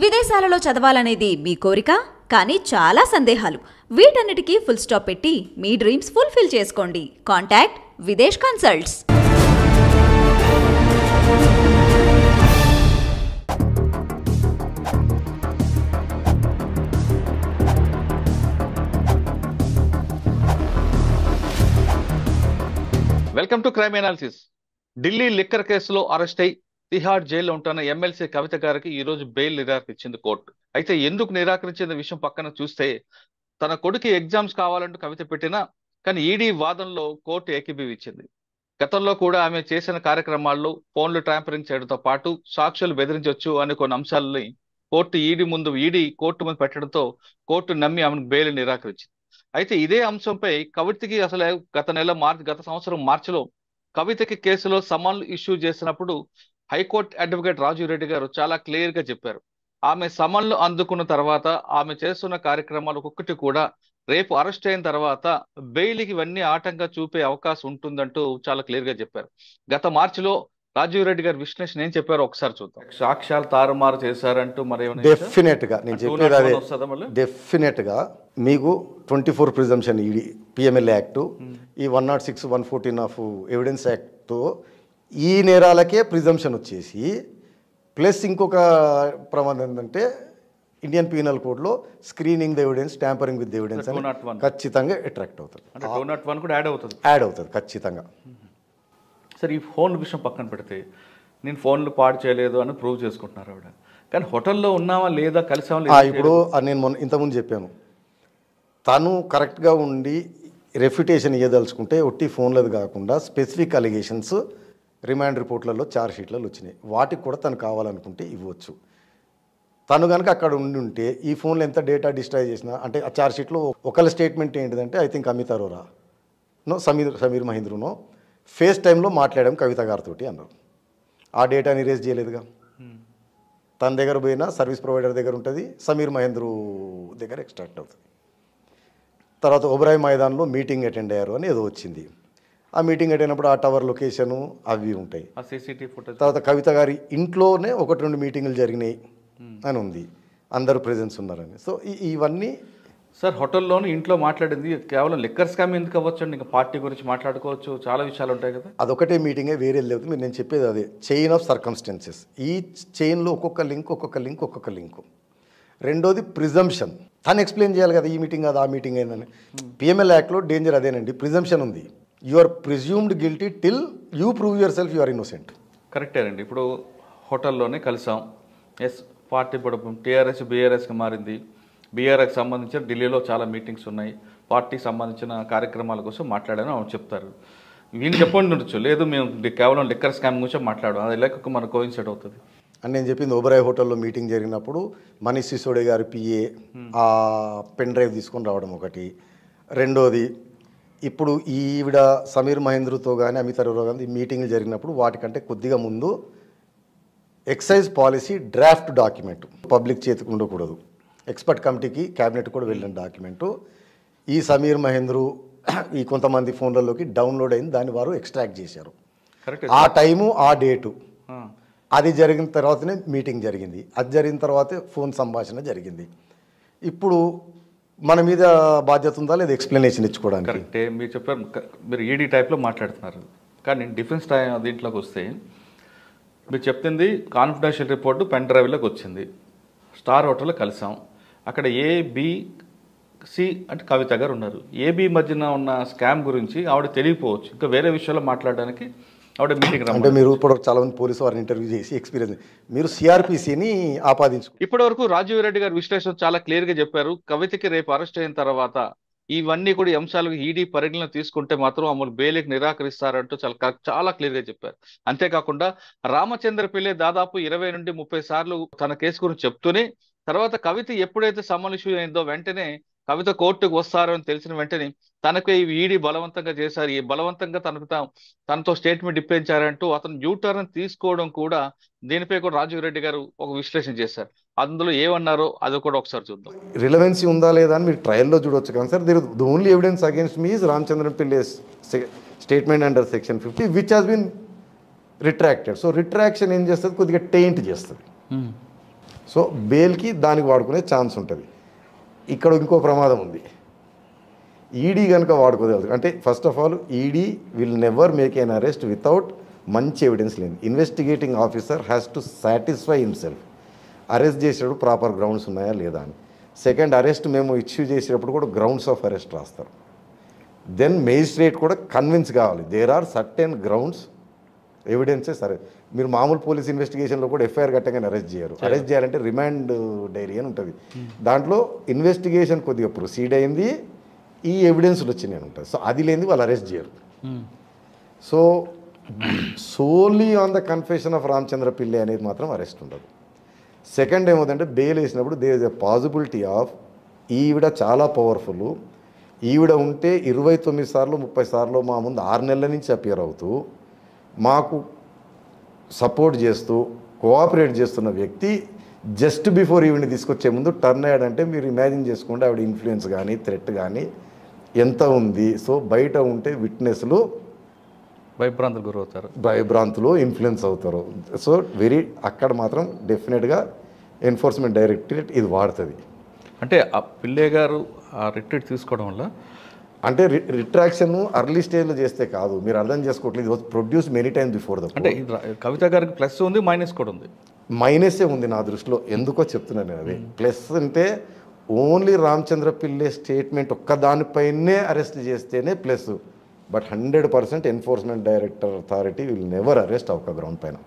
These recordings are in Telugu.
విదేశాలలో చదవాలనేది మీ కోరిక, కానీ చాలా సందేహాలు. వీటన్నిటికీ ఫుల్ స్టాప్ పెట్టి మీ డ్రీమ్స్ ఫుల్ఫిల్ చేసుకోండి. Contact Videsh consults. Welcome to crime analysis. Delhi liquor కేసులో అరెస్ట్ అయి తిహార్ జైల్లో ఉంటున్న ఎమ్మెల్సీ కవిత గారికి ఈ రోజు బెయిల్ నిరాకరించింది కోర్టు. అయితే ఎందుకు నిరాకరించిన విషయం పక్కన చూస్తే, తన కొడుకు ఎగ్జామ్స్ కావాలంటూ కవిత పెట్టినా కానీ ఈడీ వాదనలో కోర్టు ఏకీభవించింది. గతంలో కూడా ఆమె చేసిన కార్యక్రమాల్లో ఫోన్లు ట్యాంపరింగ్ చేయడంతో పాటు సాక్షులు బెదిరించవచ్చు అనే కొన్ని అంశాలని కోర్టు ముందు పెట్టడంతో కోర్టు నమ్మి ఆమెను బెయిల్ నిరాకరించింది. అయితే ఇదే అంశంపై కవితకి అసలు గత సంవత్సరం మార్చిలో కవితకి కేసులో సమన్లు ఇష్యూ చేసినప్పుడు హైకోర్టు అడ్వకేట్ రాజీవ్ రెడ్డి గారు చాలా క్లియర్ గా చెప్పారు. ఆమె సమన్లు అందుకున్న తర్వాత ఆమె చేస్తున్న కార్యక్రమాలు ఒక్కొక్కటి కూడా రేపు అరెస్ట్ అయిన తర్వాత బెయిల్కి ఇవన్నీ ఆటంగా చూపే అవకాశం ఉంటుందంటూ చాలా క్లియర్ గా చెప్పారు. గత మార్చిలో రాజీవ్ రెడ్డి గారి విశ్లేషణ ఏం చెప్పారో ఒకసారి చూద్దాం. సాక్ష్యాలు తారుమారు చేశారంటూ మరి డెఫినెట్ గా నేను చెప్పేది అదే. డెఫినెట్ గా మీకు 24 ప్రిజంప్షన్ ఈడీ పిఎంఎల్ యాక్ట్, ఈ 106, 114 ఆఫ్ ఎవిడెన్స్ యాక్ట్, ఈ నేరాలకే ప్రిజంప్షన్ వచ్చేసి ప్లస్ ఇంకొక ప్రమాదం ఏంటంటే ఇండియన్ పీనల్ కోడ్లో screening the evidence, tampering with evidence అని ఖచ్చితంగా అట్రాక్ట్ అవుతుంది. యాడ్ అవుతుంది ఖచ్చితంగా. సరే, ఈ ఫోన్ విషయం పక్కన పెడితే నేను ఫోన్లు పాడు చేయలేదు అని ప్రూవ్ చేసుకుంటున్నారు ఆవిడ. కానీ హోటల్లో ఉన్నావా లేదా, కలిసామా? ఇప్పుడు నేను ఇంతకుముందు చెప్పాను, తను కరెక్ట్గా ఉండి రెఫ్యుటేషన్ ఇవ్వదలుచుకుంటే ఒట్టి ఫోన్లది కాకుండా స్పెసిఫిక్ అలిగేషన్స్ రిమాండ్ రిపోర్ట్లలో, ఛార్జ్ షీట్లలో వచ్చినాయి. వాటికి కూడా తను కావాలనుకుంటే ఇవ్వచ్చు. తను కనుక అక్కడ ఉండి ఉంటే ఈ ఫోన్లో ఎంత డేటా డిస్ట్రాయ్ చేసినా, అంటే ఆ ఛార్జ్ షీట్లో ఒకళ్ళ స్టేట్మెంట్ ఏంటిదంటే, ఐ థింక్ అమిత్ అరోరా సమీర్ మహేంద్రనో ఫేస్ టైంలో మాట్లాడాం కవిత గారితో అన్నారు. ఆ డేటాని రేజ్ చేయలేదుగా. తన దగ్గర పోయినా సర్వీస్ ప్రొవైడర్ దగ్గర ఉంటుంది, సమీర్ మహేంద్ర దగ్గర ఎక్స్ట్రాక్ట్ అవుతుంది. తర్వాత ఒబరాయ్ మైదాన్లో మీటింగ్ అటెండ్ అయ్యారు అని ఏదో వచ్చింది. ఆ మీటింగ్ అటెండ్ అయినప్పుడు ఆ టవర్ లొకేషను అవి ఉంటాయి. తర్వాత కవిత గారి ఇంట్లోనే 1-2 మీటింగులు జరిగినాయి అని ఉంది, అందరూ ప్రెజెన్స్ ఉన్నారని. సో ఇవన్నీ సార్, హోటల్లోనూ ఇంట్లో మాట్లాడింది కేవలం లిక్కర్ స్కామ్ ఎందుకు అవ్వచ్చు అండి? ఇంకా పార్టీ గురించి మాట్లాడుకోవచ్చు, చాలా విషయాలు ఉంటాయి కదా. అదొకటే మీటింగే, వేరే లేదు. మీరు నేను చెప్పేది అదే, చైన్ ఆఫ్ సర్కమ్స్టెన్సెస్. ఈ చైన్లో ఒక్కొక్క లింక్. రెండోది ప్రిజంప్షన్. తను ఎక్స్ప్లెయిన్ చేయాలి కదా, ఈ మీటింగ్ కాదు ఆ మీటింగ్ అయిందని. పిఎంఎల్ యాక్ట్లో డేంజర్ అదేనండి, ప్రిజంప్షన్ ఉంది. You are presumed guilty till you prove yourself you are innocent. కరెక్టేనండి. ఇప్పుడు హోటల్లోనే కలిసాం, ఎస్ పార్టీ ఇప్పుడు టీఆర్ఎస్ బీఆర్ఎస్కి మారింది. బీఆర్ఎస్కి సంబంధించిన ఢిల్లీలో చాలా మీటింగ్స్ ఉన్నాయి, పార్టీకి సంబంధించిన కార్యక్రమాల కోసం మాట్లాడాలని అవును చెప్తారు. వీళ్ళు చెప్పండి ఉండొచ్చు, లేదు మేము కేవలం లిక్కర్ స్కామ్ గురించి మాట్లాడడం, అది లేక మనకు కోయిన్సైడ్ అవుతుంది అని నేను చెప్పింది. ఓబరాయ్ హోటల్లో మీటింగ్ జరిగినప్పుడు మనీష్ సిసోడే గారి పిఏ ఆ పెన్ డ్రైవ్ తీసుకొని రావడం ఒకటి. రెండోది, ఇప్పుడు ఈవిడ సమీర్ మహేంద్రతో కానీ అమిత్ అరోరా కానీ ఈ మీటింగ్లు జరిగినప్పుడు వాటికంటే కొద్దిగా ముందు excise policy draft document public చేతికి ఉండకూడదు, ఎక్స్పర్ట్ కమిటీకి క్యాబినెట్ కూడా వెళ్ళిన డాక్యుమెంటు ఈ సమీర్ మహేంద్ర ఈ కొంతమంది ఫోన్లలోకి డౌన్లోడ్ అయింది, దాన్ని వారు ఎక్స్ట్రాక్ట్ చేశారు. ఆ టైము ఆ డేటు అది జరిగిన తర్వాతనే మీటింగ్ జరిగింది. అది జరిగిన తర్వాతే ఫోన్ సంభాషణ జరిగింది. ఇప్పుడు మన మీద బాధ్యత ఉందా లేదా ఎక్స్ప్లెనేషన్ ఇచ్చుకోవడానికి? కరెక్టే మీరు చెప్పారు, మీరు ఈడీ టైప్లో మాట్లాడుతున్నారు. కానీ డిఫెన్స్ దీంట్లోకి వస్తే మీరు చెప్తుంది కాన్ఫిడెన్షియల్ రిపోర్టు పెన్ డ్రైవ్లోకి వచ్చింది. స్టార్ హోటల్లో కలిసాం, అక్కడ ఏబిసి అంటే కవిత గారు ఉన్నారు. ఏబి మధ్యన ఉన్న స్కామ్ గురించి ఆవిడ తెలియకపోవచ్చు, ఇంకా వేరే విషయాల్లో మాట్లాడడానికి ఆవిడ మీటింగ్ అంటే మీరు ఇప్పుడు చాలా మంది పోలీసు వారిని ఇంటర్వ్యూ చేసి ఎక్స్పీరియన్స్ మీరు సిఆర్పిసిని ఆపాదించు. ఇప్పటి వరకు రాజీవ్ రెడ్డి గారి విశ్లేషణ చాలా క్లియర్ గా చెప్పారు. కవితకి రేపు అరెస్ట్ అయిన తర్వాత ఇవన్నీ కూడా అంశాలు ఈడీ పరిగణన తీసుకుంటే మాత్రం అమలు బెయిల్కి నిరాకరిస్తారంటూ చాలా క్లియర్ గా చెప్పారు. అంతేకాకుండా రామచంద్ర పిల్లే దాదాపు 20 నుండి 30 సార్లు తన కేసు గురించి చెప్తూనే, తర్వాత కవిత ఎప్పుడైతే సమన్ ఇష్యూ అయిందో వెంటనే కవిత కోర్టుకు వస్తారని తెలిసిన వెంటనే తనకు ఈడీ బలవంతంగా చేశారు, ఈ బలవంతంగా తనతో స్టేట్మెంట్ ఇప్పించారంటూ అతను యూటర్న్ తీసుకోవడం కూడా, దీనిపై కూడా రాజీవ్ రెడ్డి గారు ఒక విశ్లేషణ చేశారు. అందులో ఏమన్నారో అది కూడా ఒకసారి చూద్దాం. రిలవెన్సీ ఉందా లేదా అని మీరు ట్రయల్లో చూడవచ్చు కానీ sir, the only evidence against me is Ramachandran Pillai's statement under section 50 which has been retracted. So retraction ఏం చేస్తుంది, కొద్దిగా టెయింట్ చేస్తుంది. సో బెయిల్కి దానికి వాడుకునే ఛాన్స్ ఉంటుంది. ఇక్కడ ఇంకో ప్రమాదం ఉంది. ఈడీ కనుక వాడుకోగలదు అంటే first of all ED will never make an arrest without మంచి ఎవిడెన్స్ లేదు. Investigating officer has to satisfy himself arrest చేసేటప్పుడు ప్రాపర్ గ్రౌండ్స్ ఉన్నాయా లేదా అని. సెకండ్, అరెస్ట్ మేము ఇష్యూ చేసేటప్పుడు కూడా గ్రౌండ్స్ ఆఫ్ అరెస్ట్ రాస్తారు. దెన్ మేజిస్ట్రేట్ కూడా కన్విన్స్ కావాలి దేర్ ఆర్ సర్టెన్ గ్రౌండ్స్ ఎవిడెన్సే. సరే, మీరు మామూలు పోలీస్ ఇన్వెస్టిగేషన్లో కూడా ఎఫ్ఐఆర్ కట్టగానే అరెస్ట్ చేయరు. అరెస్ట్ చేయాలంటే రిమాండ్ డైరీ అని ఉంటుంది. దాంట్లో ఇన్వెస్టిగేషన్ కొద్దిగా ప్రొసీడ్ అయింది, ఈ ఎవిడెన్స్లు వచ్చినాయి ఉంటుంది. సో అది లేనిది వాళ్ళు అరెస్ట్ చేయరు. So solely on the confession of Ramachandra Pillai అనేది మాత్రం అరెస్ట్ ఉండదు. సెకండ్ ఏమవుతుందంటే బెయిల్ వేసినప్పుడు there is a possibility of ఈవిడ చాలా పవర్ఫుల్, ఈవిడ ఉంటే 29 సార్లు 30 సార్లు మా ముందు 6 నెలల నుంచి అపియర్ అవుతూ మాకు సపోర్ట్ చేస్తూ కోఆపరేట్ చేస్తున్న వ్యక్తి జస్ట్ బిఫోర్ ఈవిడ్ని తీసుకొచ్చే ముందు టర్న్ అయ్యాడంటే మీరు ఇమాజిన్ చేసుకోండి ఆవిడ ఇన్ఫ్లుయెన్స్ కానీ థ్రెట్ కానీ ఎంత ఉంది. సో బయట ఉంటే విట్నెస్లు భయభ్రాంతులు ఇన్ఫ్లుయెన్స్ అవుతారు. సో అక్కడ మాత్రం డెఫినెట్గా ఎన్ఫోర్స్మెంట్ డైరెక్టరేట్ ఇది వాడుతుంది. అంటే ఆ పిల్లే గారు ఆ రిట్రీట్ తీసుకోవడం వల్ల అంటే రిట్రాక్షన్ అర్లీ స్టేజ్లో చేస్తే కాదు, మీరు అర్థం చేసుకోవట్లేదు. ఇది produce many times before the. అంటే కవిత గారికి ప్లస్ ఉంది, మైనస్ కూడా ఉంది. మైనసే ఉంది నా దృష్టిలో. ఎందుకో చెప్తున్నాను నేను. అది ప్లస్ అంటే ఓన్లీ రామచంద్ర పిల్లై స్టేట్మెంట్ ఒక్కదానిపైనే అరెస్ట్ చేస్తేనే plus. But 100% enforcement director authority will never arrest ఒక గ్రౌండ్ పైన.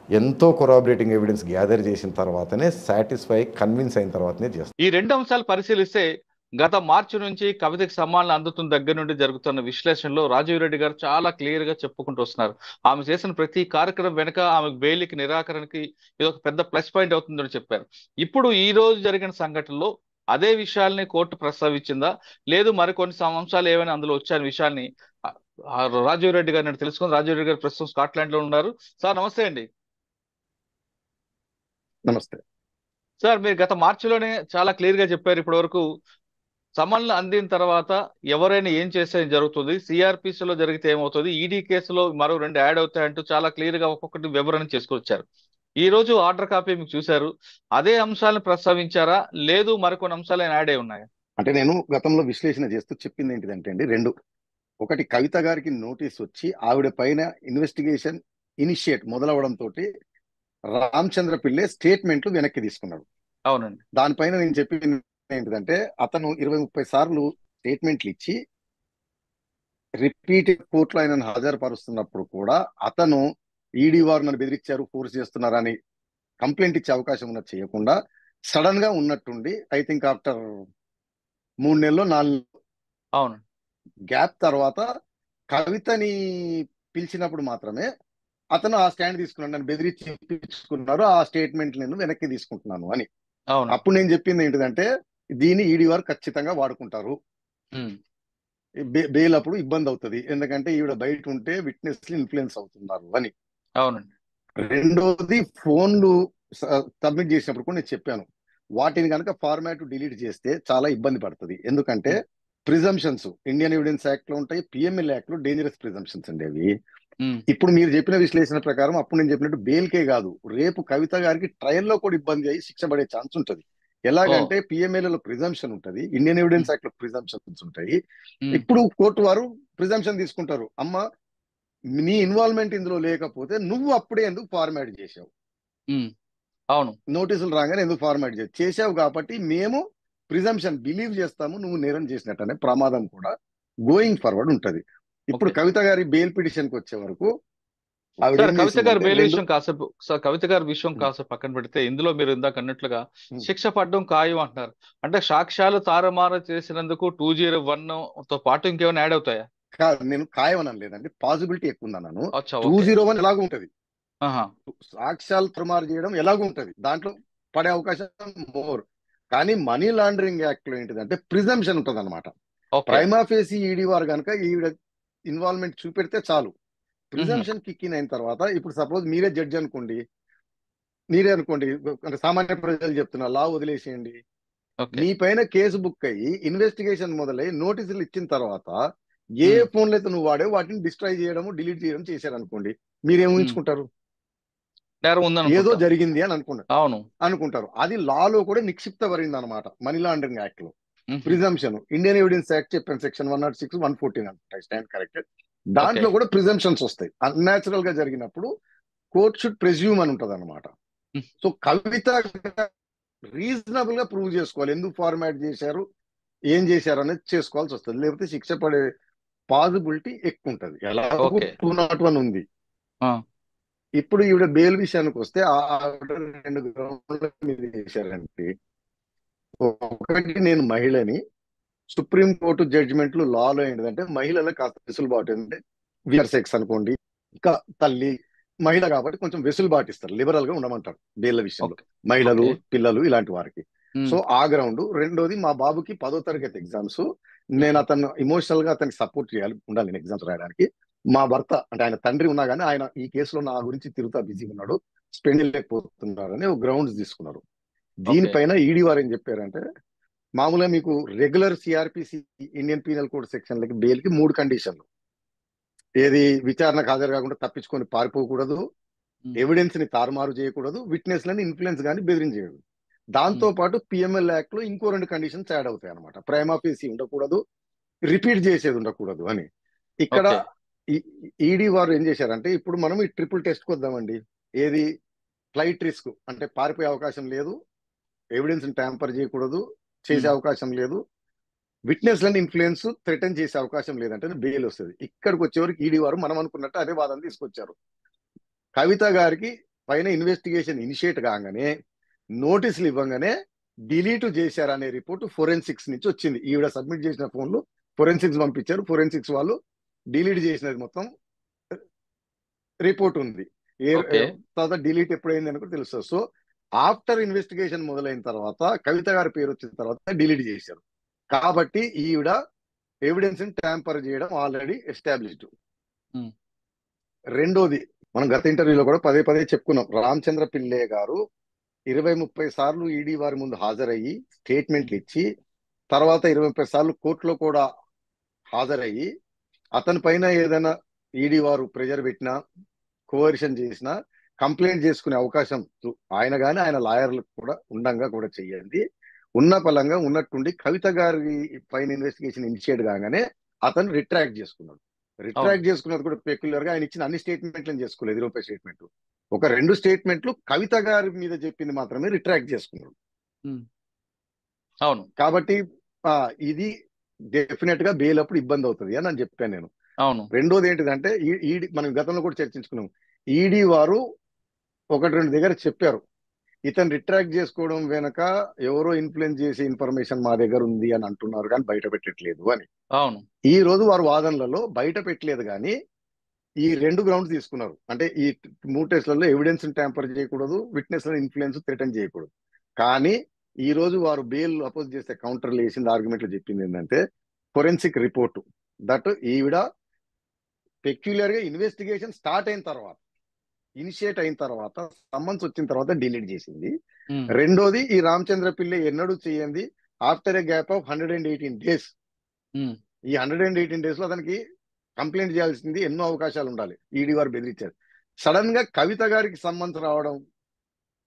ఎంతో కొరాబరేటింగ్ ఎవిడెన్స్ గ్యాదర్ చేసిన తర్వాతనే సాటిస్ఫై కన్విన్స్ అయిన తర్వాతనే చేస్తారు. ఈ 2 అంశాలు పరిశీలిస్తే గత మార్చి నుంచి కవితకి సమ్మానం అందుతున్న దగ్గర నుండి జరుగుతున్న విశ్లేషణలో రాజీవ్ రెడ్డి గారు చాలా క్లియర్ గా చెప్పుకుంటూ వస్తున్నారు. ఆమె చేసిన ప్రతి కార్యక్రమం వెనుక ఆమె బెయిల్కి నిరాకరణకి ఇది ఒక పెద్ద ప్లస్ పాయింట్ అవుతుందని చెప్పారు. ఇప్పుడు ఈ రోజు జరిగిన సంఘటనలో అదే విషయాల్ని కోర్టు ప్రస్తావించిందా, లేదు మరికొన్ని అంశాలు ఏమైనా అందులో వచ్చాయని విషయాన్ని రాజీవ్ రెడ్డి గారిని తెలుసుకుని, రాజీవ్ రెడ్డి గారు ప్రస్తుతం స్కాట్లాండ్ లో ఉన్నారు. సార్ నమస్తే అండి. నమస్తే సార్, మీరు గత మార్చిలోనే చాలా క్లియర్ గా చెప్పారు. ఇప్పటి వరకు సమన్లు అందిన తర్వాత ఎవరైనా ఏం చేస్తే జరుగుతుంది, సిఆర్పిసిలో జరిగితే ఏమవుతుంది, ఈడీ కేసులో మరో 2 యాడ్ అవుతాయంటూ చాలా క్లియర్ గా ఒక్కొక్కటి వివరణ చేసుకొచ్చారు. ఈ రోజు ఆర్డర్ కాపీ మీకు చూశారు, అదే అంశాలను ప్రస్తావించారా, లేదు మరికొన్ని అంశాలు యాడ్ అయి ఉన్నాయా? అంటే నేను గతంలో విశ్లేషణ చేస్తూ చెప్పింది ఏంటిదంటే అండి, 2. ఒకటి, కవిత గారికి నోటీస్ వచ్చి ఆవిడ పైన ఇన్వెస్టిగేషన్ ఇనిషియేట్ మొదలవడంతో రామచంద్ర పిల్లై స్టేట్మెంట్లు వెనక్కి తీసుకున్నాడు. అవునండి. దానిపైన నేను చెప్పింది ఏంటిదంటే అతను 20-30 సార్లు స్టేట్మెంట్లు ఇచ్చి రిపీటెడ్ కోర్టులో ఆయనను హాజరుపరుస్తున్నప్పుడు కూడా అతను ఈడీ వారు నన్ను బెదిరించారు, ఫోర్స్ చేస్తున్నారని కంప్లైంట్ ఇచ్చే అవకాశం ఉన్నది చేయకుండా సడన్ గా ఉన్నట్టుండి ఐ థింక్ ఆఫ్టర్ 3 నెలలు 4 అవును గ్యాప్ తర్వాత కవితని పిలిచినప్పుడు మాత్రమే అతను ఆ స్టాండ్ తీసుకున్నాడు. నన్ను బెదిరించి ఇప్పించుకున్నారు, ఆ స్టేట్మెంట్ నేను వెనక్కి తీసుకుంటున్నాను అని. అవును. అప్పుడు నేను చెప్పింది ఏంటిదంటే దీన్ని ఈడీ వారు ఖచ్చితంగా వాడుకుంటారు. బెయిల్ అప్పుడు ఇబ్బంది అవుతుంది, ఎందుకంటే ఈవిడ బయట ఉంటే విట్నెస్ ఇన్ఫ్లుయెన్స్ అవుతున్నారు అని. అవునండి. రెండోది, ఫోన్లు సబ్మిట్ చేసినప్పుడు కూడా నేను చెప్పాను, వాటిని కనుక ఫార్మాట్ డిలీట్ చేస్తే చాలా ఇబ్బంది పడుతుంది. ఎందుకంటే ప్రిజంప్షన్స్ ఇండియన్ ఎవిడెన్స్ యాక్ట్ లో ఉంటాయి, పిఎంఎల్ యాక్ట్ లో డేంజరస్ ప్రిజంప్షన్స్ అండి అవి. ఇప్పుడు మీరు చెప్పిన విశ్లేషణ ప్రకారం అప్పుడు నేను చెప్పినట్టు బెయిల్కే కాదు, రేపు కవిత గారికి ట్రయల్లో కూడా ఇబ్బంది అయ్యి శిక్ష పడే ఛాన్స్ ఉంటుంది. ఎలాగంటే పిఎంఎల్ లో ప్రిజంప్షన్ ఉంటుంది, ఇండియన్ ఎవిడెన్స్ యాక్ట్ లో ప్రిజంప్షన్స్ ఉంటాయి. ఇప్పుడు కోర్టు వారు ప్రిజంప్షన్ తీసుకుంటారు, అమ్మ నీ ఇన్వాల్వ్మెంట్ ఇందులో లేకపోతే నువ్వు అప్పుడే ఎందుకు ఫార్మాట్ చేసావు, అవును నోటీసులు రాగానే ఎందుకు ఫార్మాట్ చేసావు కాబట్టి మేము ప్రిజంప్షన్ బిలీవ్ చేస్తాము నువ్వు నేరం చేసినట్టు అనే ప్రమాదం కూడా గోయింగ్ ఫార్వర్డ్ ఉంటది. ఇప్పుడు కవిత గారి బెయిల్ పిటిషన్ కి వచ్చే వరకు కవిత గారి బెయిల్ విషయం కాసేపు కవిత గారి విషయం కాసేపు పక్కన పెడితే, ఇందులో మీరు ఇందాక అన్నట్లుగా శిక్ష పడడం ఖాయం అంటున్నారు. అంటే సాక్ష్యాలు తారుమారు చేసినందుకు 201 తో పాటు ఇంకేమైనా యాడ్ అవుతాయా? నేను ఖాయం అని లేదండి, పాసిబిలిటీ ఎక్కువ ఉందన్నాను. 201 ఎలాగూ ఉంటది, సాక్ష్యాలు తారుమారు చేయడం ఎలాగూ ఉంటది, దాంట్లో పడే అవకాశం మోర్. కానీ మనీ లాండరింగ్ యాక్ట్ లో ఏంటిదంటే ప్రిజంప్షన్ ఉంటది అనమాట. ప్రైమా ఫేసి ఈడీ వారు కనుక ఈవిడ ఇన్వాల్వ్మెంట్ చూపెడితే చాలు, ప్రిజంప్షన్ కిక్ ఇన్ అయిన తర్వాత, ఇప్పుడు సపోజ్ మీరే జడ్జి అనుకోండి, అంటే సామాన్య ప్రజలు చెప్తున్నా, లా వదిలేసేయండి, మీ పైన కేసు బుక్ అయ్యి ఇన్వెస్టిగేషన్ మొదలై నోటీసులు ఇచ్చిన తర్వాత ఏ ఫోన్లు అయితే నువ్వు వాడే వాటిని డిస్ట్రాయ్ చేయడము డిలీట్ చేయడం చేశారనుకోండి, మీరేం ఊహించుకుంటారు? నేరం ఏదో ఉందనుకుంటాం. జరిగింది అని అవును. అనుకుంటారు. అది లాలో కూడా నిక్షిప్తపడింది అనమాట, మనీ లాండరింగ్ యాక్ట్ లో. మ్మ్. ప్రిజంప్షన్, ఇండియన్ ఎవిడెన్స్ యాక్ట్ చెప్పాను, సెక్షన్ 106, 114 అనుకుంటా, స్టాండ్ కరెక్టెడ్. ఓకే. దాంట్లో కూడా ప్రిజంప్షన్స్ వస్తాయి. అన్యాచురల్ గా జరిగినప్పుడు కోర్ట్ షుడ్ ప్రెజ్యూమ్ అని ఉంటది అనమాట. మ్మ్. సో కవిత రీజనబుల్ గా ప్రూవ్ చేసుకోవాలి, ఎందుకు ఫార్మాట్ చేశారు, ఏం చేశారు అనేది చేసుకోవాల్సి వస్తుంది. లేకపోతే శిక్ష పడే పాసిబిలిటీ ఎక్కువ ఉంటది. ఎలాగో ఓకే. 201 ఉంది. ఆ, ఇప్పుడు ఈవిడ బెయిల్ విషయానికి వస్తే ఆవిడ 2 గ్రౌండ్ల మీద చేశారంటే, ఒకటి నేను మహిళని, సుప్రీం కోర్టు జడ్జిమెంట్లు లాలో ఏంటంటే మహిళలకు కాస్త వెసులుబాటు, ఏంటంటే విఆర్ సెక్స్ అనుకోండి, ఇంకా తల్లి మహిళ కాబట్టి కొంచెం వెసులుబాటు ఇస్తారు, లిబరల్ గా ఉండమంటారు బెయిల్ విషయంలో, ఓకే. మహిళలు ఓకే. పిల్లలు ఇలాంటి వారికి. మ్మ్. సో ఆ గ్రౌండ్. రెండోది, మా బాబుకి 10వ తరగతి ఎగ్జామ్స్, నేను అతను ఇమోషనల్ గా అతనికి సపోర్ట్ చేయాలి, ఉండాలి నేను ఎగ్జామ్స్ రాయడానికి. మా భర్త అంటే ఆయన తండ్రి ఉన్నా కానీ ఆయన ఈ కేసులో నా గురించి తిరుగుతా బిజీగా ఉన్నాడు, స్పెండ్ లేకపోతున్నారని ఒక గ్రౌండ్స్ తీసుకున్నారు. ఓకే. దీనిపైన ఈడీ వారు ఏం చెప్పారంటే, మామూలుగా మీకు regular CrPC Indian Penal Code సెక్షన్లకి బెయిల్ కి 3 కండిషన్లు. ఏది, విచారణకు హాజరు కాకుండా తప్పించుకొని పారిపోకూడదు, మ్మ్. ఎవిడెన్స్ ని తారుమారు చేయకూడదు, విట్నెస్ లని ఇన్ఫ్లుయెన్స్ కానీ బెదిరించకూడదు. దాంతో మ్మ్. పాటు పిఎంఎల్ యాక్ట్ లో ఇంకో 2 కండిషన్స్ యాడ్ అవుతాయి అనమాట. ప్రైమా ఫేసి ఉండకూడదు, రిపీట్ చేసేది ఉండకూడదు అని. ఇక్కడ ఓకే. ఈడీ వారు ఏం చేశారంటే, ఇప్పుడు మనం ఈ ట్రిపుల్ టెస్ట్ వద్దామండి. ఏది, ఫ్లైట్ రిస్క్ అంటే పారిపోయే అవకాశం లేదు, ఎవిడెన్స్ ని ట్యాంపర్ చేయకూడదు, చేసే మ్మ్. అవకాశం లేదు, విట్నెస్ లని ఇన్ఫ్లుయెన్స్ థ్రెటన్ చేసే అవకాశం లేదంటే బెయిల్ వస్తుంది. ఇక్కడికి వచ్చేవరకు ఈడీ వారు మనం అనుకున్నట్టు అదే వాదన తీసుకొచ్చారు. కవిత గారికి పైన ఇన్వెస్టిగేషన్ ఇనిషియేట్ కాగానే, నోటీసులు ఇవ్వగానే డిలీట్ చేశారనే రిపోర్ట్ ఫోరెన్సిక్స్ నుంచి వచ్చింది. ఈవిడ సబ్మిట్ చేసిన ఫోన్లు ఫోరెన్సిక్స్ పంపించారు, ఫోరెన్సిక్స్ వాళ్ళు డిలీట్ చేసినది మొత్తం రిపోర్ట్ ఉంది. ఓకే. తర్వాత డిలీట్ ఎప్పుడైంది అని కూడా తెలుస్తుంది. సో ఆఫ్టర్ ఇన్వెస్టిగేషన్ మొదలైన తర్వాత, కవిత గారి పేరు వచ్చిన తర్వాత డిలీట్ చేశారు. కాబట్టి ఈవిడ ఎవిడెన్స్ ని ట్యాంపర్ చేయడం ఆల్రెడీ ఎస్టాబ్లిష్డ్. మ్మ్. రెండోది, మనం గత ఇంటర్వ్యూలో కూడా పదే పదే చెప్పుకున్నాం, రామచంద్ర పిల్లే గారు 20-30 సార్లు ఈడీ వారి ముందు హాజరయ్యి స్టేట్మెంట్లు ఇచ్చి, తర్వాత 20-30 సార్లు కోర్టులో కూడా హాజరయ్యి, అతని పైన ఏదైనా ఈడీ వారు ప్రెజర్ పెట్టినా, కోవర్షన్ చేసినా కంప్లైంట్ చేసుకునే అవకాశం ఆయన కానీ ఆయన లాయర్లు కూడా ఉండంగా కూడా చెయ్యండి. ఉన్న పలంగా ఉన్నట్టుండి కవిత గారి పైన ఇన్వెస్టిగేషన్ ఇనిషియేట్ కాగానే అతను రిట్రాక్ట్ చేసుకున్నాడు. అవును. రిట్రాక్ట్ చేసుకున్నది కూడా పెక్యులర్ గా, ఆయన ఇచ్చిన అన్ని స్టేట్మెంట్లను చేసుకోలేదు, 20 స్టేట్మెంట్. ఒక 2 స్టేట్మెంట్లు కవిత గారి మీద చెప్పింది మాత్రమే రిట్రాక్ట్ చేసుకున్నాడు. మ్మ్. అవును. కాబట్టి ఇది డెఫినెట్ గా బెయిల్ అప్పుడు ఇబ్బంది అవుతుంది అని నేను చెప్పాను నేను. అవును. రెండోది ఏంటిదంటే, ఈడీ మనం గతంలో కూడా చర్చించుకున్నాం, ఈడీ వారు 1-2 దగ్గర చెప్పారు, ఇతను రిట్రాక్ట్ చేసుకోవడం వెనక ఎవరో ఇన్ఫ్లుయెన్స్ చేసే ఇన్ఫర్మేషన్ మా దగ్గర ఉంది అని అంటున్నారు కానీ బయట పెట్టట్లేదు అని. అవును. ఈ రోజు వారు వాదనలలో బయట పెట్టలేదు కానీ ఈ 2 గ్రౌండ్స్ తీసుకున్నారు. అంటే ఈ 3 టెస్ట్లలో ఎవిడెన్స్ ట్యాంపర్ చేయకూడదు, విట్నెస్ ఇన్ఫ్లుయెన్స్ థ్రెటన్ చేయకూడదు. కానీ ఈ రోజు వారు బెయిల్ అపోజ్ చేస్తే కౌంటర్లు వేసింది, ఆర్గ్యుమెంట్లు చెప్పింది ఏంటంటే, ఫోరెన్సిక్ రిపోర్టు దట్ ఈవిడ పెక్యులర్ గా ఇన్వెస్టిగేషన్ స్టార్ట్ అయిన తర్వాత, ఇనిషియేట్ అయిన తర్వాత, సమ్మన్స్ వచ్చిన తర్వాత డిలీట్ చేసింది. మ్మ్. రెండోది, ఈ రామచంద్ర పిల్లై ఎన్నడూ చేయండి after A gap of 118 days. మ్మ్. ఈ 118 డేస్ లో అతనికి కంప్లైంట్ చేయాల్సింది ఎన్నో అవకాశాలు ఉండాలి, ఈడీ వారు బెదిరించారు. సడన్ గా కవిత గారికి సంబంధం రావడం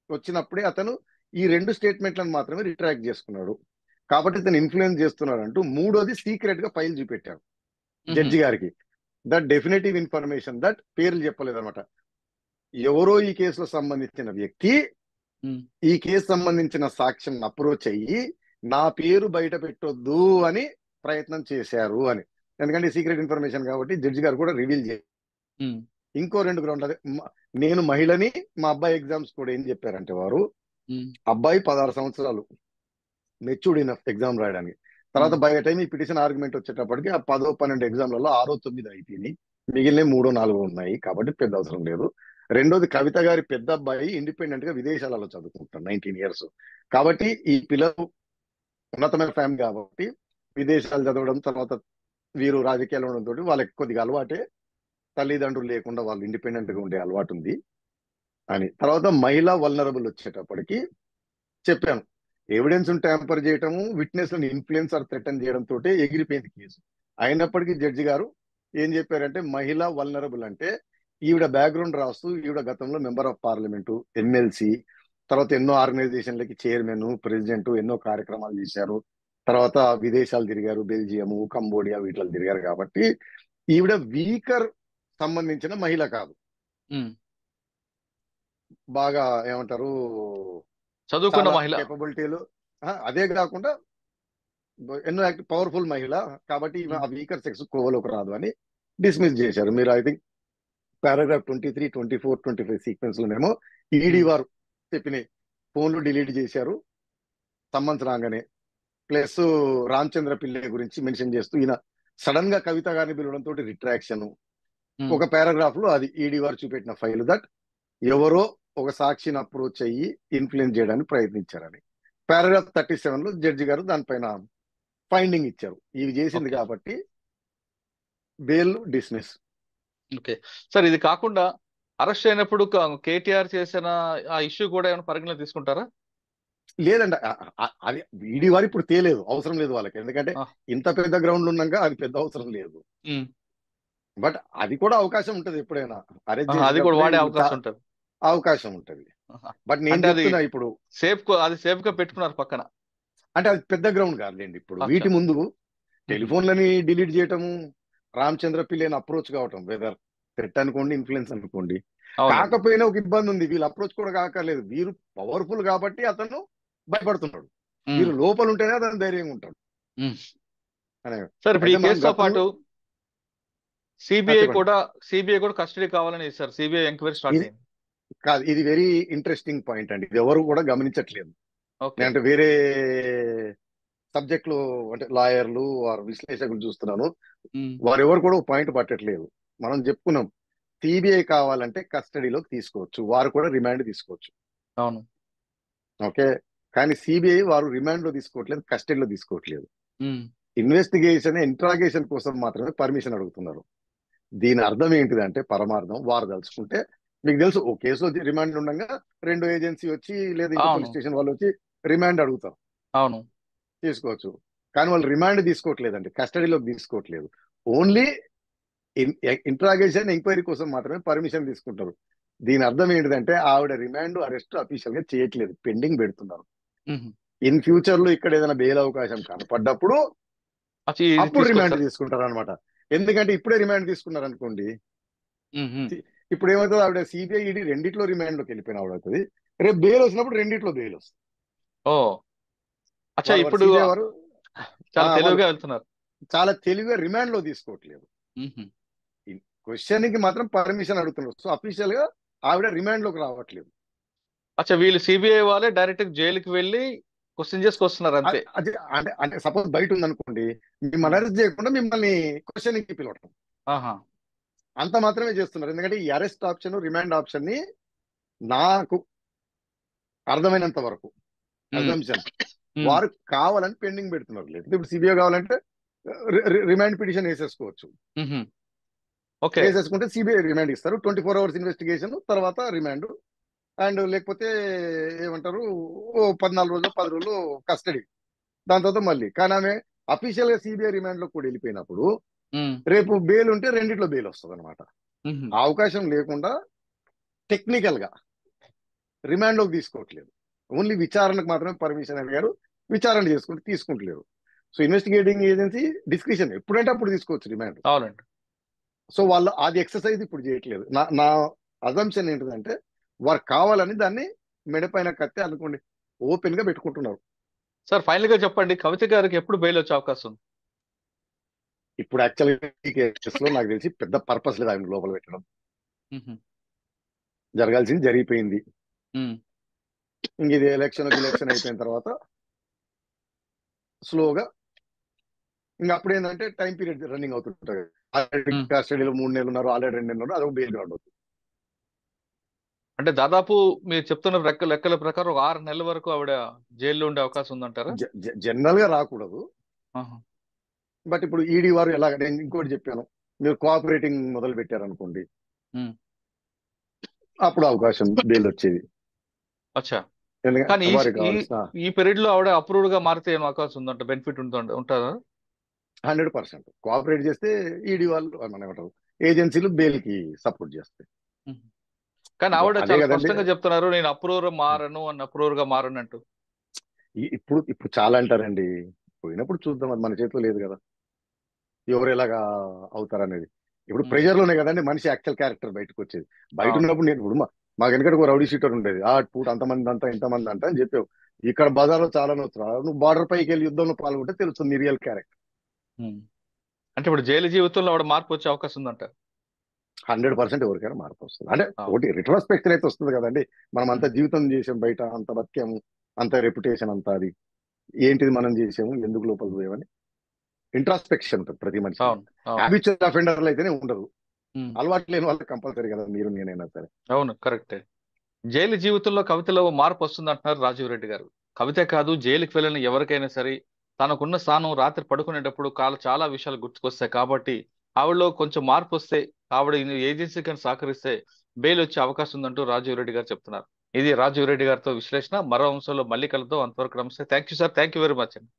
వచ్చినప్పుడే అతను ఈ 2 స్టేట్మెంట్లను మాత్రమే రిట్రాక్ట్ చేసుకున్నాడు. కాబట్టి ఇతను ఇన్ఫ్లుయెన్స్ చేస్తున్నాడు అంటూ మూడోది సీక్రెట్ గా ఫైల్ చూపెట్టాడు మ్మ్. జడ్జి గారికి. దట్ డెఫినెటివ్ ఇన్ఫర్మేషన్, దట్ పేర్లు చెప్పలేదు అనమాట, ఎవరో ఈ కేసులో సంబంధించిన వ్యక్తి మ్మ్. ఈ కేసు సంబంధించిన సాక్ష్యం అప్రోచ్ అయ్యి నా పేరు బయట పెట్టొద్దు అని ప్రయత్నం చేశారు అని. ఎందుకంటే సీక్రెట్ ఇన్ఫర్మేషన్ కాబట్టి జడ్జి గారు కూడా రివీల్ చేయారు. మ్మ్. ఇంకో 2 గ్రౌండ్లు, అదే నేను మహిళని, మా అబ్బాయి ఎగ్జామ్స్ కూడా ఏం చెప్పారంటే వారు, మ్మ్. అబ్బాయి 16 సంవత్సరాలు మెచ్యూర్డ్ ఇనఫ్ ఎగ్జామ్ రాయడానికి. తర్వాత బై టైం ఈ పిటిషన్ ఆర్గ్యుమెంట్ వచ్చేటప్పటికి ఆ 10-12 ఎగ్జామ్లలో 6-9 అయిపోయినాయి, మిగిలిన 3-4 ఉన్నాయి, కాబట్టి పెద్ద అవసరం లేదు. రెండోది, కవిత గారి పెద్ద అబ్బాయి ఇండిపెండెంట్ గా విదేశాలలో చదువుకుంటారు, 19 years. కాబట్టి ఈ పిల్లలు ఉన్నతమైన ఫ్యామిలీ కాబట్టి విదేశాలు చదవడం, తర్వాత వీరు రాజకీయాలు ఉండడంతో వాళ్ళకి కొద్దిగా అలవాటే, తల్లిదండ్రులు లేకుండా వాళ్ళు ఇండిపెండెంట్ గా ఉండే అలవాటు ఉంది అని. తర్వాత మహిళా వల్నరబుల్ వచ్చేటప్పటికి చెప్పాను, ఎవిడెన్స్ ట్యాంపర్ చేయటము, విట్నెస్ ఇన్ఫ్లుయెన్స్ ఆర్ థ్రెటన్ చేయడం తోటే ఎగిరిపోయింది కేసు. అయినప్పటికీ జడ్జి గారు ఏం చెప్పారంటే, మహిళా వల్నరబుల్ అంటే ఈవిడ బ్యాక్గ్రౌండ్ రాస్తూ ఈవిడ గతంలో మెంబర్ ఆఫ్ పార్లమెంటు, ఎమ్మెల్సీ, తర్వాత ఎన్నో ఆర్గనైజేషన్లకి చైర్మన్, ప్రెసిడెంట్, ఎన్నో కార్యక్రమాలు చేశారు. తర్వాత విదేశాలు తిరిగారు, బెల్జియము, కంబోడియా వీటిలో తిరిగారు. కాబట్టి ఈవిడ వీకర్ సంబంధించిన మహిళ కాదు. ఉమ్. బాగా ఏమంటారు, చదువుకున్న చాలా మహిళ. కేపబిలిటీలు. అదే కాకుండా ఎన్నో పవర్ఫుల్ మహిళ. కాబట్టి ఈమె ఉమ్. ఆ వీకర్ సెక్స్ కోవలోకి రాదు అని డిస్మిస్ చేశారు. మీరు ఐ థింక్ పారాగ్రాఫ్ 23, 24, 25 సీక్వెన్స్ లోనేమో ఈడీ ఉమ్. వారు చెప్పిన ఫోన్లు డిలీట్ చేశారు సమ్మన్స్ రాగానే. ప్లస్ రామచంద్ర పిల్లై గురించి మెన్షన్ చేస్తూ ఈయన సడన్ గా కవిత గారిని పిలవడంతో రిట్రాక్షన్. ఉమ్. ఒక పారాగ్రాఫ్ లో అది ఈడీ వారు చూపెట్టిన ఫైల్ దట్ ఎవరో ఒక సాక్షిని అప్రోచ్ అయ్యి ఇన్ఫ్లుయెన్స్ చేయడానికి ప్రయత్నించారని. పారాగ్రాఫ్ 37 లో జడ్జి గారు దానిపైన ఫైండింగ్ ఇచ్చారు. ఇవి చేసింది ఓకే. కాబట్టి బెయిల్ డిస్మిస్. ఓకే సార్, ఇది కాకుండా అరెస్ట్ అయినప్పుడు కేటీఆర్ చేసిన ఆ ఇష్యూ కూడా ఏమైనా పరిగణలో తీసుకుంటారా? లేదండి, అది ఈడీ వారు ఇప్పుడు తేలేదు, అవసరం లేదు వాళ్ళకి. ఎందుకంటే ఆ. ఇంత పెద్ద గ్రౌండ్ ఉన్నాక అది పెద్ద అవసరం లేదు. ఉమ్. బట్ అది కూడా అవకాశం ఉంటది ఎప్పుడైనా. అరెస్ట్ అది కూడా చేసేటప్పుడే వాడే అవకాశం ఉంటుంది. అవకాశం ఉంటది. ఆహా. బట్ నేను అంటే అది చెప్తున్నా ఇప్పుడు, అది సేఫ్ గా పెట్టుకున్నారు పక్కన. అంటే అది పెద్ద గ్రౌండ్ కాదులేండి. ఇప్పుడు అచ్చా. వీటి ముందు ఉహు. టెలిఫోన్లని డిలీట్ చేయటము, రామచంద్ర పిల్లని అప్రోచ్ కావటం, వెదర్ థ్రెట్ అనుకోండి, ఇన్ఫ్లుయెన్స్ అనుకోండి, అవునండి. కాకపోయినా ఒక ఇబ్బంది ఉంది. వీళ్ళు అప్రోచ్ కూడా కాకర్లేదు. వీరు పవర్ఫుల్ కాబట్టి అతను భయపడుతున్నాడు. ఉమ్. వీరు లోపల ఉంటేనే అతను ధైర్యంగా ఉంటాడు ఉమ్. అనే. సార్ ఇప్పుడు ఈ అయితే మనం కేసుతో పాటు గతంలో సిబిఐ చెప్పండి. కూడా కస్టడీ కావాలని సార్ సిబిఐ ఎంక్వైరీ స్టార్ట్ ఇది అయింది. కాదు, ఇది వెరీ ఇంట్రెస్టింగ్ పాయింట్ అండి. ఇది ఎవరు కూడా గమనించట్లేదు. ఓకే. నేనంటే వేరే సబ్జెక్టులు, అంటే లాయర్లు వారు విశ్లేషకులు చూస్తున్నాను, ఉమ్. వారెవరు కూడా పాయింట్ పట్టట్లేదు. మనం చెప్పుకున్నాం, సిబిఐ కావాలంటే కస్టడీలోకి తీసుకోవచ్చు, వారు కూడా రిమాండ్ తీసుకోవచ్చు. అవును. ఓకే. కానీ సిబిఐ వారు రిమాండ్ లో తీసుకోవట్లేదు, కస్టడీలో తీసుకోవట్లేదు. ఉమ్. ఇన్వెస్టిగేషన్, ఇంట్రాగేషన్ కోసం మాత్రమే పర్మిషన్ అడుగుతున్నారు. దీని అర్థం ఏంటిదంటే, పరమార్థం వారు తలుచుకుంటే, మీకు తెలుసు ఓ కేసులో రిమాండ్ ఉండగా రెండో ఏజెన్సీ వచ్చి లేదా ఇంకో అవును. పోలీస్ స్టేషన్ వాళ్ళు వచ్చి రిమాండ్ అడుగుతారు, అవును. తీసుకోవచ్చు. కానీ వాళ్ళు రిమాండ్ తీసుకోవట్లేదండి, కస్టడీలోకి తీసుకోవట్లేదు. ఓన్లీ ఇంట్రాగేషన్, ఎంక్వైరీ కోసం మాత్రమే పర్మిషన్ తీసుకుంటారు. దీని అర్థం ఏంటిదంటే, ఆవిడ రిమాండ్, అరెస్ట్ అఫీషియల్ గా చేయట్లేదు, పెండింగ్ పెడుతున్నారు. ఉహు. ఇన్ ఫ్యూచర్ లో ఇక్కడ ఏదైనా బెయిల్ అవకాశం కనపడ్డప్పుడు అచ్చా, ఇది అప్పుడు రిమాండ్ తీసుకొస్తారు. తీసుకుంటారు అనమాట. ఎందుకంటే ఇప్పుడే రిమాండ్ తీసుకున్నారు అనుకోండి, ఉహు. ఇప్పుడు ఏమవుతుంది, ఆవిడ సిబిఐ ఈడీ రెండిట్లో రిమాండ్ లోకి వెళ్ళిపోయిన ఆవిడ అవుతుంది. రేపు బెయిల్ వచ్చినప్పుడు రెండిట్లో బెయిల్ వస్తుంది. ఓ అచ్చా, ఇప్పుడు సిబిఐ వారు చాలా వాళ్ళు తెలివిగా వెళ్తున్నారు. చాలా తెలివిగా రిమాండ్ లో తీసుకోవట్లేదు, ఉహు. క్వశ్చన్ కి మాత్రం పర్మిషన్ అడుగుతున్నారు. సో అఫీషియల్ గా ఆవిడ రిమాండ్ లోకి రావట్లేదు. అచ్చా, వీళ్ళు సిబిఐ వాళ్ళే డైరెక్ట్ జైలుకి వెళ్ళి క్వశ్చన్ చేసుకొస్తున్నారు అంతే. అది అంటే అంటే సపోజ్ బయట ఉందనుకోండి, మిమ్మల్ని అరెస్ట్ చేయకుండా మిమ్మల్ని క్వశ్చన్ కి పిలవటం, ఆహా. అంత మాత్రమే చేస్తున్నారు. ఎందుకంటే ఈ అరెస్ట్ ఆప్షన్, రిమాండ్ ఆప్షన్ ని నాకు అర్థమైనంత వరకు అజంప్షన్ వారు కావాలని పెండింగ్ పెడుతున్నారు. లేదు ఇప్పుడు సిబిఐ కావాలంటే రిమాండ్ పిటిషన్ వేసేసుకోవచ్చు, ఓకే. వేసేసుకుంటే సిబిఐ రిమాండ్ ఇస్తారు, 24 hours ఇన్వెస్టిగేషన్ తర్వాత రిమాండ్. అండ్ లేకపోతే ఏమంటారు, ఓ 14 రోజులు 10 రోజులు కస్టడీ, దాని తర్వాత మళ్ళీ. కానీ ఆమె అఫీషియల్ గా సిబిఐ రిమాండ్ లో కూడా వెళ్ళిపోయినప్పుడు రేపు బెయిల్ ఉంటే రెండిట్లో బెయిల్ వస్తుంది అనమాట. ఆ అవకాశం లేకుండా టెక్నికల్ గా రిమాండ్ లోకి తీసుకోవట్లేదు, ఓన్లీ విచారణకు మాత్రమే పర్మిషన్ అడిగారు, విచారణ చేసుకుంటే తీసుకుంటలేరు. సో ఇన్వెస్టిగేటింగ్ ఏజెన్సీ డిస్క్రిషన్ ఎప్పుడంటే అప్పుడు తీసుకోవచ్చు రిమాండ్. అవునండి. సో వాళ్ళు అది ఎక్సర్సైజ్ ఇప్పుడు చేయట్లేదు. నా అజంప్షన్ ఏంటిదంటే, వారు కావాలని దాన్ని మెడపైన కత్తి అనుకోండి ఓపెన్ గా పెట్టుకుంటున్నారు. సార్ ఫైనల్ గా చెప్పండి, కవిత గారికి ఎప్పుడు బెయిల్ వచ్చే అవకాశం ఉంది? ఇప్పుడు యాక్చువల్గా ఈ కేసులో నాకు తెలిసి పెద్ద పర్పస్ లేదు ఆయన లోపల పెట్టడం. జరగాల్సింది జరిగిపోయింది. ఇంక ఇది ఎలక్షన్ అయిపోయిన తర్వాత స్లోగా ఇంకా అప్పుడు ఏంటంటే టైం పీరియడ్ రన్నింగ్ అవుతుంటారు. ఆల్రెడీ కస్టడీలో 3 నెలలు ఉన్నారు, ఆల్రెడీ 2 నెలలు ఉన్నారు, అదొక బెయిల్ గ్రౌండ్ అవుతుంది. అంటే దాదాపు మీరు చెప్తున్న లెక్కల ప్రకారం ఒక 6 నెలల వరకు ఆవిడ జైల్లో ఉండే అవకాశం ఉందంటారా? జనరల్ గా రాకూడదు. బట్ ఇప్పుడు ఈడీ వారు ఎలాగ, నేను ఇంకోటి చెప్పాను, మీరు కోఆపరేటింగ్ మొదలు పెట్టారనుకోండి, అప్పుడు అవకాశం బెయిల్ వచ్చేది. అచ్చా. ఎందుకంటే కానీ వారికి కావాల్సిన ఈ పీరియడ్ లో ఆవిడ అప్రూవ్డ్ గా మారితే ఏం అవకాశం ఉందంట, బెనిఫిట్ ఉంటుందా? 100% కోఆపరేట్ చేస్తే ఈడీ వాళ్ళు మనం ఏమంటారు, ఏజెన్సీలు బెయిల్కి సపోర్ట్ చేస్తాయి. కానీ ఇగో ఆవిడ అదే చాలా కదండి. స్పష్టంగా చెప్తున్నారు, నేను అప్రూవర్ మారను అన్న అప్రూవర్ గా మారను అంటూ. ఇప్పుడు ఇప్పుడు చాలా అంటారండి, పోయినప్పుడు చూద్దాం, అది మన చేతిలో లేదు కదా ఎవరు ఎలాగా అవుతారనేది. ఇప్పుడు ప్రెషర్ లోనే కదండి మనిషి యాక్చువల్ క్యారెక్టర్ బయటకు వచ్చేది. బయట అవును. ఉన్నప్పుడు నేను ఇప్పుడు మాకు వెనకటి ఒక రౌడీ షీటర్ ఉండేది, ఆ పూట అంతమంది అంతా ఇంతమంది అంట అని చెప్పావు. ఇక్కడ బజార్లో చాలా నువ్వు బార్డర్ పైకి వెళ్ళి యుద్ధంలో పాల్గొంటే తెలుస్తుంది నీ రియల్ క్యారెక్టర్. ఉమ్. అంటే ఇప్పుడు జైలు జీవితంలో ఆవిడ మార్పు వచ్చే అవకాశం ఉందంట. 100% ఎవరికైనా మార్పు వస్తుంది. అంటే అవును. ఒకటి రిట్రోస్పెక్షన్ అయితే వస్తుంది కదండి. మనం అంత ఉమ్. జీవితం చేసాం, బయట అంత బతికాము, అంత రెప్యుటేషన్ అంతా, అది ఏంటిది మనం చేసాము, ఎందుకు లోపలికి పోయామని ఇంట్రాస్పెక్షన్ ఉంటుంది ప్రతి మనిషిలో. అవును. అవును. హ్యాబిచువల్ అఫెండర్లు అయితేనే ఉండదు, ఉమ్. అలవాటు లేని వాళ్ళకి కంపల్సరీ కదా, మీరు నేనైనా సరే. అవును, కరెక్టే. జైలు జీవితంలో కవితలో మార్పు వస్తుంది అంటున్నారు రాజీవ్ రెడ్డి గారు. కవిత కాదు, జైలుకి వెళ్ళిన ఎవరికైనా సరే తనకున్న స్థానం రాత్రి పడుకునేటప్పుడు చాలా విషయాలు గుర్తుకొస్తాయి. కాబట్టి ఆవిడలో కొంచెం మార్పు వస్తే, ఆవిడ ఏజెన్సీ కానీ సహకరిస్తే బెయిల్ వచ్చే అవకాశం ఉందంటూ రాజీవ్ రెడ్డి గారు చెప్తున్నారు. ఇది రాజీవ్ రెడ్డి గారితో విశ్లేషణ. మరో అంశంలో మళ్ళీ కలుద్దాం. అంతవరకు నమస్తే. Thank you sir. Thank you very much అండి.